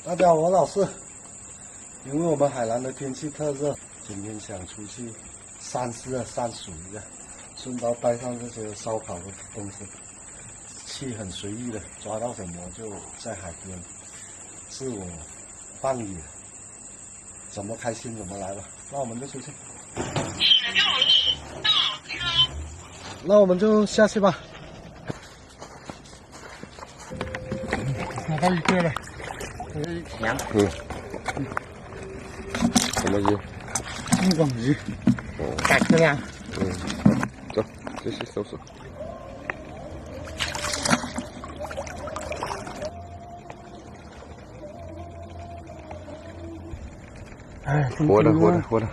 大家好，我老师。因为我们海南的天气特热，今天想出去散湿散暑一下，顺道带上这些烧烤的东西，去很随意的抓到什么就在海边自我放野，怎么开心怎么来吧。那我们就出去。那我们就下去吧。拿到一个了。羊，什么鱼？金广鱼，大质量。走，继续搜索。哎，活的。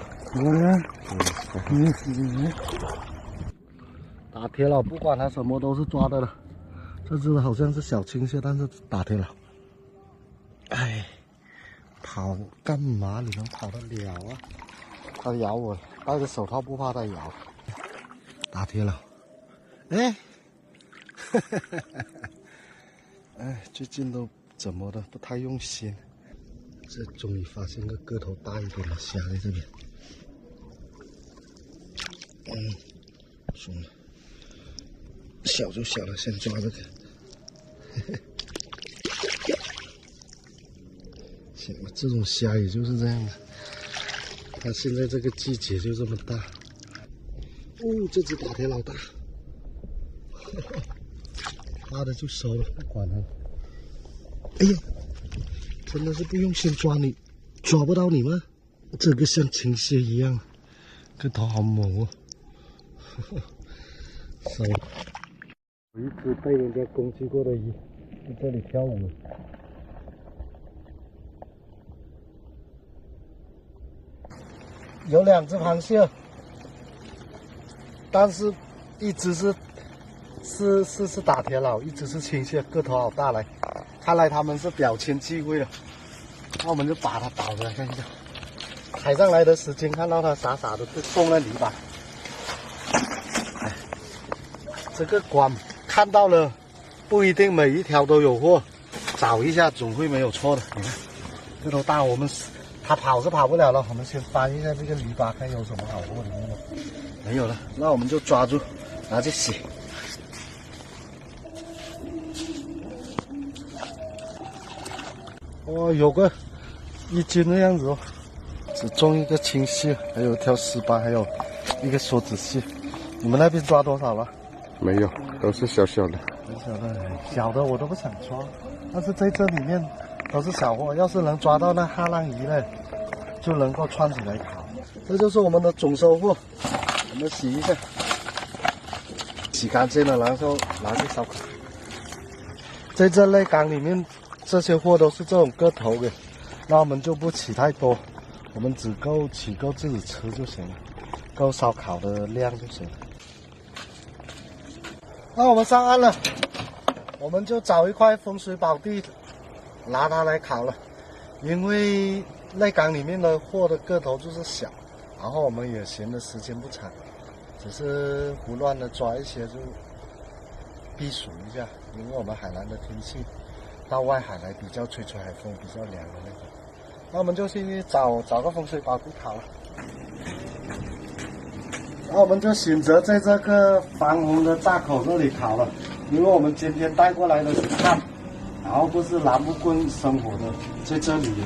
打铁佬不管它什么都是抓的了。这只好像是小青蟹，但是打铁佬。哎，跑干嘛？你能跑得了啊？它咬我，戴着手套不怕它咬。打铁佬，哎，哎，最近都怎么的不太用心。这终于发现个个头大一点的虾在这边。松了，小就小了，先抓这个。行了，这种虾也就是这样的，它现在这个季节就这么大。哦，这只打铁老大，大的就收了，不管它。哎呀，真的是不用心抓你，抓不到你吗？这个像青蟹一样，个头好猛哦。收了。有一只被人家攻击过的鱼，在这里跳舞。有两只螃蟹，但是一只是打铁佬，一只是青蟹，个头好大来，看来他们是表亲忌讳了。那我们就把它倒着看一下，海上来的时间看到它傻傻的就动了泥巴。这个关看到了，不一定每一条都有货，找一下总会没有错的。你看，个头大，我们它跑是跑不了了，我们先翻一下这个篱笆，看有什么好货的没有。没有了，那我们就抓住，拿去洗。哦，有个1斤的样子哦，只中一个青蟹，还有一条石斑，还有一个梭子蟹。你们那边抓多少了？没有，都是小小的。小的我都不想抓，但是在这里面都是小货，要是能抓到那哈浪鱼呢，就能够串起来烤。这就是我们的总收获，我们洗一下，洗干净了，然后拿去烧烤。在这类缸里面，这些货都是这种个头的，那我们就不起太多，我们只够起够自己吃就行了，够烧烤的量就行了。那我们上岸了，我们就找一块风水宝地，拿它来烤了。因为内缸里面的货的个头就是小，然后我们也闲的时间不长，只是胡乱的抓一些就避暑一下。因为我们海南的天气，到外海来比较吹海风，比较凉的那种。那我们就去找个风水宝地烤了。那我们就选择在这个防洪的闸口这里烤了，因为我们今天带过来的是炭，然后不是南木棍生活的，在这里也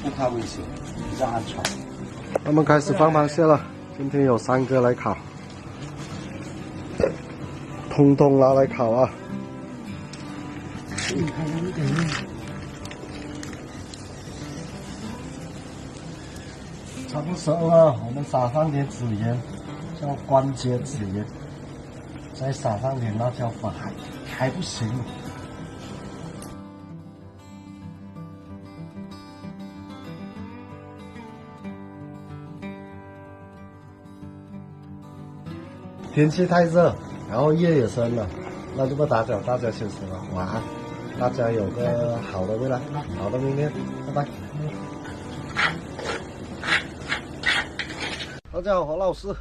不怕危险，比较安全。我们开始放螃蟹了，今天有3个来烤，通通拿来烤啊！差不多熟了，我们撒上点孜盐。叫关节孜盐，再撒上点辣椒粉，还不行。天气太热，然后夜也深了，那就不打搅大家休息了，晚安，大家有个好的未来，好的明天，拜拜。大家好，何老师。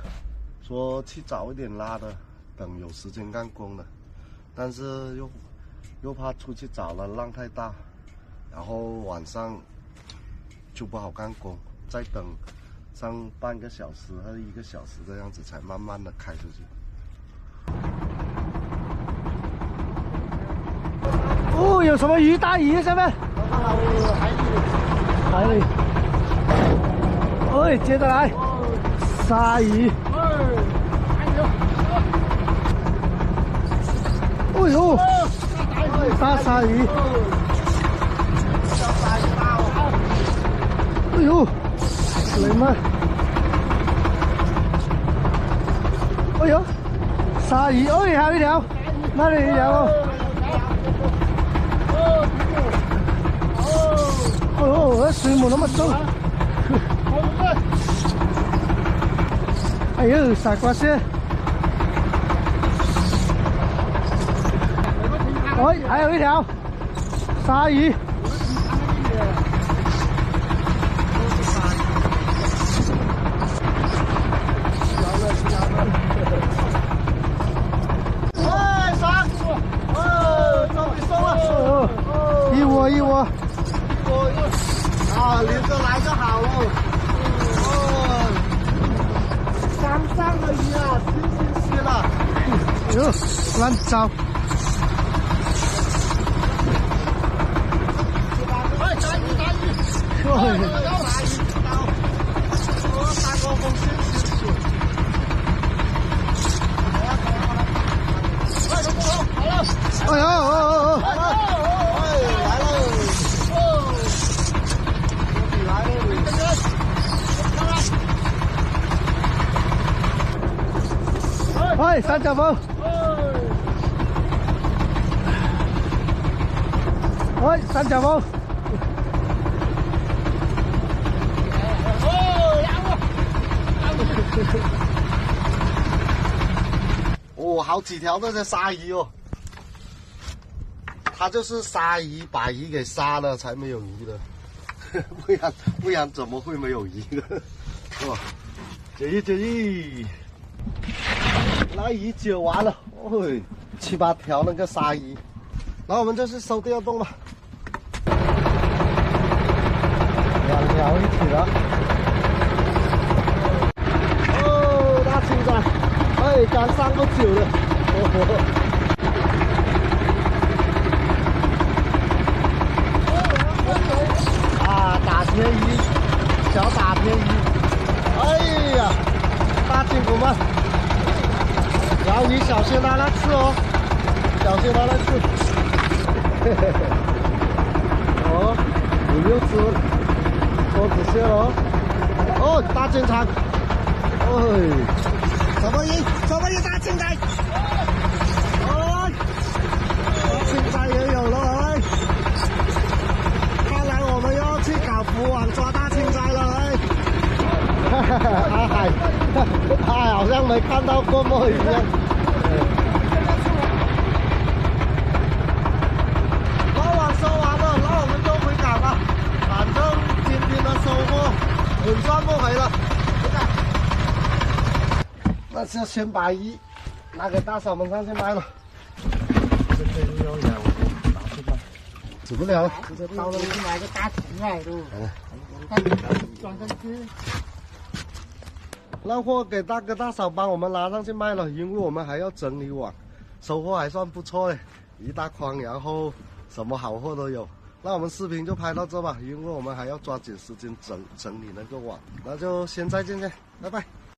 说去找一点拉的，等有时间干工的，但是又怕出去找了浪太大，然后晚上就不好干工，再等上半个小时或者1个小时这样子，才慢慢的开出去。哦，有什么鱼？大鱼下面？海里。哎，接着来，鲨鱼。哎呦，大鲨鱼！哎呦，雷曼！哎呦，鲨鱼！哎，还有一条，那里一条哦。哦呦，这水母那么重！哎呦，傻瓜蟹！哎，还有一条鲨鱼。哎，爽！哦，终于收了！一窝一窝。啊，连着来就好哦。哦，山上的鱼啊，新鲜了。哎呦，乱糟。哎呦！来了！哎，三角风！哎，三角风！哦，好几条这些鲨鱼哦，它就是鲨鱼把鱼给杀了才没有鱼的，不然怎么会没有鱼呢？哇，解意，那鱼解完了，哦，7、8条那个鲨鱼，然后我们就去收第二洞吧，2条一起了。哦，大青仔，哎，刚上不久了，啊，大田鱼，小大田鱼，哎呀，大金骨们，然鱼小心拉拉刺哦，小心拉拉刺，哦，5、6只，多仔蟹哦，哦，大金鲳，哎。什么鱼？大青仔！哎，青仔也有了哎！看来我们要去搞浮网抓大青仔了哎！他好像没看到过墨一样。捞网收完了，那我们就回港了。反正今天的收获稳赚不赔了。那就先把鱼拿给大嫂们上去卖了。这个鱼要养，拿去卖，死不了。这到了去买个大桶来都，装上去。那货给大哥大嫂帮我们拉上去卖了，因为我们还要整理网，收获还算不错嘞，一大筐，然后什么好货都有。那我们视频就拍到这吧，因为我们还要抓紧时间整理那个网，那就先再见，拜拜。